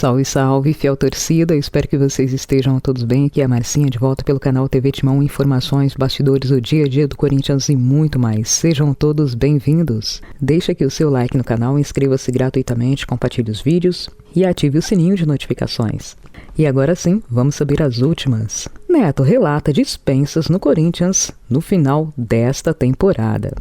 Salve, salve, fiel torcida, espero que vocês estejam todos bem. Aqui é a Marcinha de volta pelo canal TV Timão, informações, bastidores, o dia a dia do Corinthians e muito mais. Sejam todos bem-vindos. Deixa aqui o seu like no canal, inscreva-se gratuitamente, compartilhe os vídeos e ative o sininho de notificações. E agora sim, vamos saber as últimas. Neto relata dispensas no Corinthians no final desta temporada.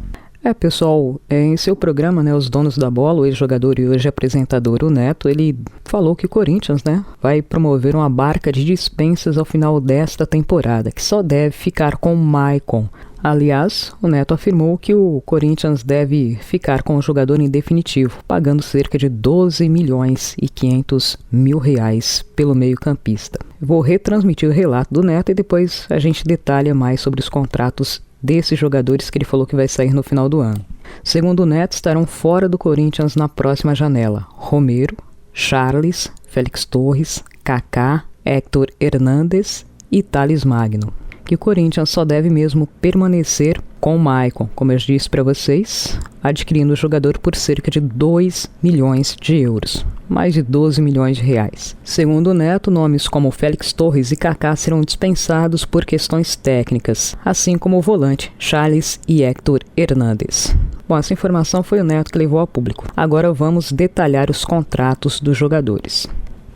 Pessoal, em seu programa, Os Donos da Bola, o ex-jogador e hoje apresentador, o Neto, ele falou que o Corinthians, vai promover uma barca de dispensas ao final desta temporada, que só deve ficar com o Maicon. Aliás, o Neto afirmou que o Corinthians deve ficar com o jogador em definitivo, pagando cerca de 12 milhões e 500 mil reais pelo meio-campista. Vou retransmitir o relato do Neto e depois a gente detalha mais sobre os contratos desses jogadores que ele falou que vai sair no final do ano. Segundo o Neto, estarão fora do Corinthians na próxima janela: Romero, Charles, Félix Torres, Kaká, Héctor Hernández e Thales Magno. Que o Corinthians só deve mesmo permanecer com o Maicon, como eu disse para vocês, adquirindo o jogador por cerca de 2 milhões de euros, mais de 12 milhões de reais. Segundo o Neto, nomes como Félix Torres e Kaká serão dispensados por questões técnicas, assim como o volante Charles e Héctor Hernández. Bom, essa informação foi o Neto que levou ao público. Agora vamos detalhar os contratos dos jogadores.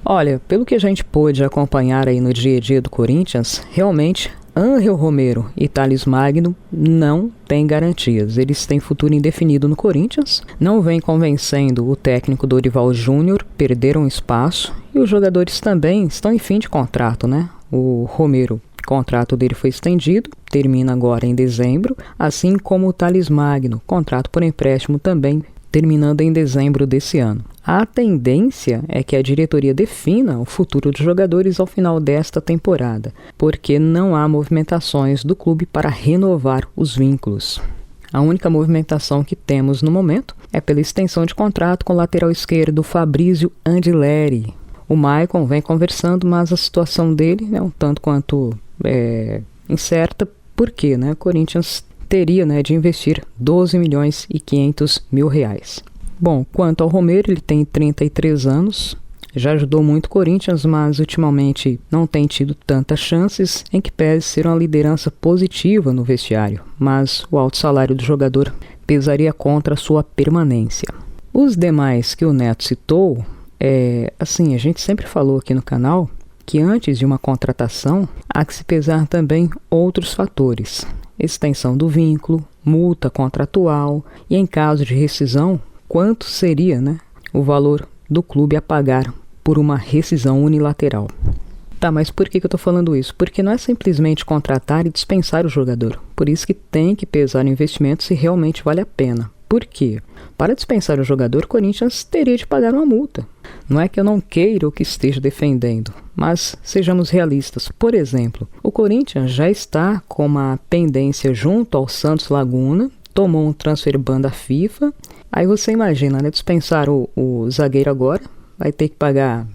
Olha, pelo que a gente pôde acompanhar aí no dia a dia do Corinthians, realmente Ángel Romero e Thales Magno não têm garantias. Eles têm futuro indefinido no Corinthians, não vem convencendo o técnico Dorival Júnior, perderam espaço e os jogadores também estão em fim de contrato, O Romero, o contrato dele foi estendido, termina agora em dezembro, assim como o Thales Magno, contrato por empréstimo também terminando em dezembro desse ano. A tendência é que a diretoria defina o futuro dos jogadores ao final desta temporada, porque não há movimentações do clube para renovar os vínculos. A única movimentação que temos no momento é pela extensão de contrato com o lateral esquerdo Fabrício Andileri. O Maicon vem conversando, mas a situação dele é um tanto quanto incerta, porque o Corinthians teria de investir 12 milhões e 500 mil reais. Bom, quanto ao Romero, ele tem 33 anos, já ajudou muito o Corinthians, mas ultimamente não tem tido tantas chances, em que pese ser uma liderança positiva no vestiário, mas o alto salário do jogador pesaria contra a sua permanência. Os demais que o Neto citou, a gente sempre falou aqui no canal que antes de uma contratação há que se pesar também outros fatores: extensão do vínculo, multa contratual e, em caso de rescisão, quanto seria o valor do clube a pagar por uma rescisão unilateral. Tá, mas por que eu estou falando isso? Porque não é simplesmente contratar e dispensar o jogador. Por isso que tem que pesar o investimento se realmente vale a pena. Por quê? Para dispensar o jogador, o Corinthians teria de pagar uma multa. Não é que eu não queira ou que esteja defendendo, mas sejamos realistas. Por exemplo, o Corinthians já está com uma pendência junto ao Santos Laguna, tomou um transfer ban da FIFA. Aí você imagina, dispensar o zagueiro agora, vai ter que pagar,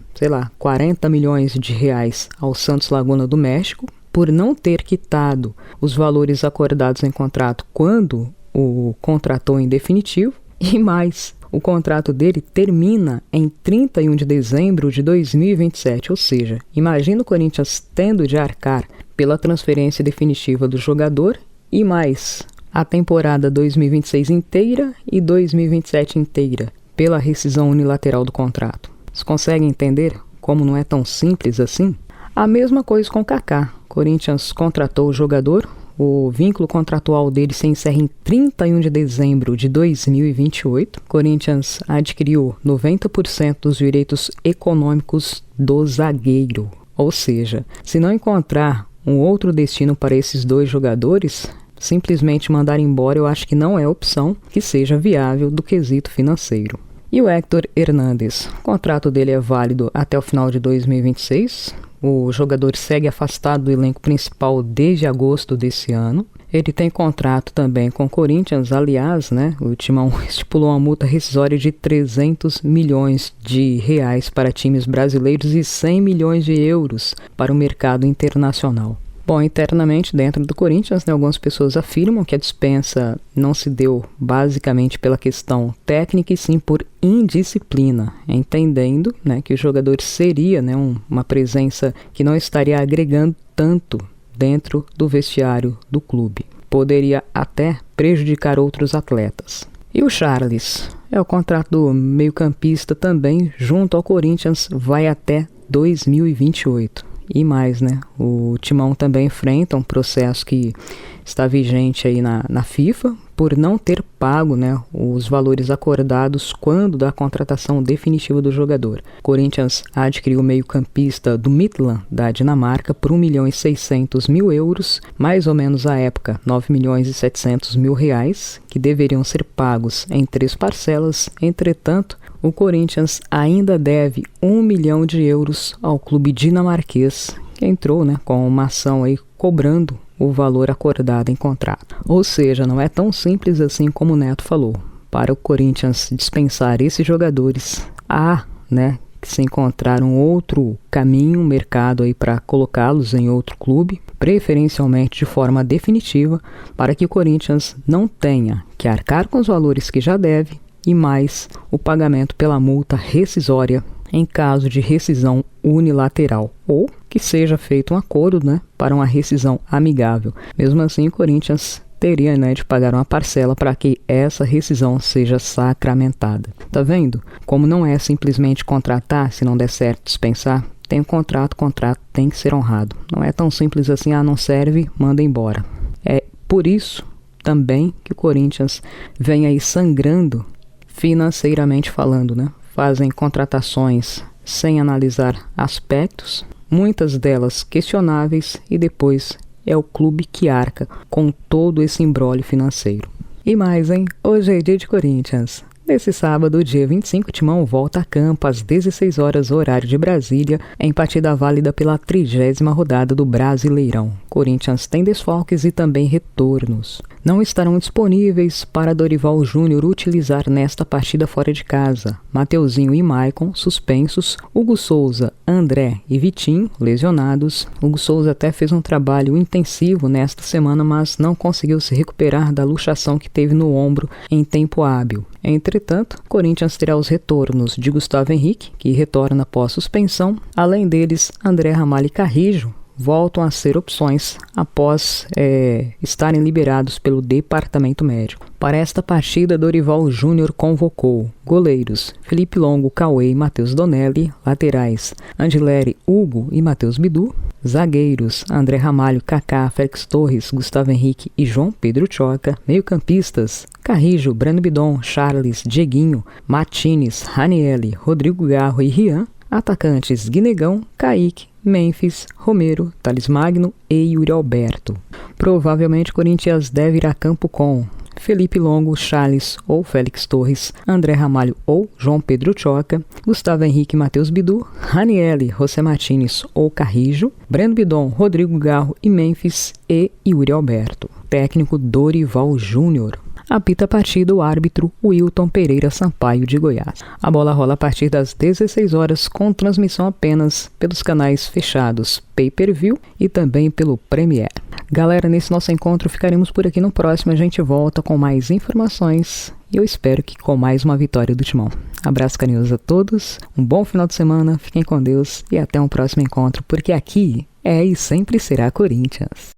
40 milhões de reais ao Santos Laguna do México, por não ter quitado os valores acordados em contrato quando o contratou em definitivo, e mais, o contrato dele termina em 31 de dezembro de 2027, ou seja, imagina o Corinthians tendo de arcar pela transferência definitiva do jogador e mais a temporada 2026 inteira e 2027 inteira pela rescisão unilateral do contrato. Vocês conseguem entender como não é tão simples assim? A mesma coisa com o Kaká. Corinthians contratou o jogador, o vínculo contratual dele se encerra em 31 de dezembro de 2028. Corinthians adquiriu 90% dos direitos econômicos do zagueiro. Ou seja, se não encontrar um outro destino para esses dois jogadores, simplesmente mandar embora eu acho que não é opção que seja viável do quesito financeiro. E o Héctor Hernández, o contrato dele é válido até o final de 2026. O jogador segue afastado do elenco principal desde agosto desse ano. Ele tem contrato também com o Corinthians, aliás, o Timão estipulou uma multa rescisória de 300 milhões de reais para times brasileiros e 100 milhões de euros para o mercado internacional. Bom, internamente dentro do Corinthians, né, algumas pessoas afirmam que a dispensa não se deu basicamente pela questão técnica e sim por indisciplina, entendendo, né, que o jogador seria, né, uma presença que não estaria agregando tanto dentro do vestiário do clube. Poderia até prejudicar outros atletas. E o Charles? O contrato do meio-campista também, junto ao Corinthians, vai até 2028. E mais, né? O Timão também enfrenta um processo que está vigente aí na FIFA por não ter pago, né, os valores acordados quando da contratação definitiva do jogador. O Corinthians adquiriu o meio-campista do Midtjylland, da Dinamarca, por 1.600.000 euros, mais ou menos à época, 9.700.000 reais, que deveriam ser pagos em 3 parcelas. Entretanto, o Corinthians ainda deve 1 milhão de euros ao clube dinamarquês, que entrou, né, com uma ação aí cobrando o valor acordado em contrato. Ou seja, não é tão simples assim como o Neto falou. Para o Corinthians dispensar esses jogadores, há, né, que se encontrar um outro caminho, um mercado aí para colocá-los em outro clube, preferencialmente de forma definitiva, para que o Corinthians não tenha que arcar com os valores que já deve e mais o pagamento pela multa rescisória em caso de rescisão unilateral, ou que seja feito um acordo, né, para uma rescisão amigável. Mesmo assim, o Corinthians teria, né, de pagar uma parcela para que essa rescisão seja sacramentada. Tá vendo? Como não é simplesmente contratar, se não der certo dispensar, tem um contrato, o contrato tem que ser honrado. Não é tão simples assim, não serve, manda embora. É por isso também que o Corinthians vem aí sangrando financeiramente falando, né? Fazem contratações sem analisar aspectos, muitas delas questionáveis, e depois é o clube que arca com todo esse imbróglio financeiro. E mais, hein? Hoje é dia de Corinthians. Nesse sábado, dia 25, o Timão volta a campo às 16 horas, horário de Brasília, em partida válida pela 30ª rodada do Brasileirão. Corinthians tem desfalques e também retornos. Não estarão disponíveis para Dorival Júnior utilizar nesta partida fora de casa. Mateuzinho e Maicon, suspensos. Hugo Souza, André e Vitinho, lesionados. Hugo Souza até fez um trabalho intensivo nesta semana, mas não conseguiu se recuperar da luxação que teve no ombro em tempo hábil. Entretanto, Corinthians terá os retornos de Gustavo Henrique, que retorna após suspensão. Além deles, André Ramalho e Carrijo voltam a ser opções após estarem liberados pelo departamento médico. Para esta partida, Dorival Júnior convocou goleiros Felipe Longo, Cauê e Matheus Donelli, laterais Andileri, Hugo e Matheus Bidu, zagueiros André Ramalho, Kaká, Félix Torres, Gustavo Henrique e João Pedro Choca, meio-campistas Carrijo, Breno Bidon, Charles, Dieguinho, Martínez, Ranielli, Rodrigo Garro e Rian, atacantes Guinegão, Kaique, Memphis, Romero, Thales Magno e Yuri Alberto. Provavelmente Corinthians deve ir a campo com Felipe Longo, Charles ou Félix Torres, André Ramalho ou João Pedro Choca, Gustavo Henrique e Matheus Bidu, Ranielli, José Martínez ou Carrijo, Breno Bidon, Rodrigo Garro e Memphis e Yuri Alberto. Técnico Dorival Júnior. Apita a partida o árbitro Wilton Pereira Sampaio de Goiás. A bola rola a partir das 16 horas com transmissão apenas pelos canais fechados Pay-Per-View e também pelo Premiere. Galera, nesse nosso encontro ficaremos por aqui. No próximo a gente volta com mais informações e eu espero que com mais uma vitória do Timão. Abraço carinhoso a todos, um bom final de semana, fiquem com Deus e até um próximo encontro, porque aqui é e sempre será Corinthians.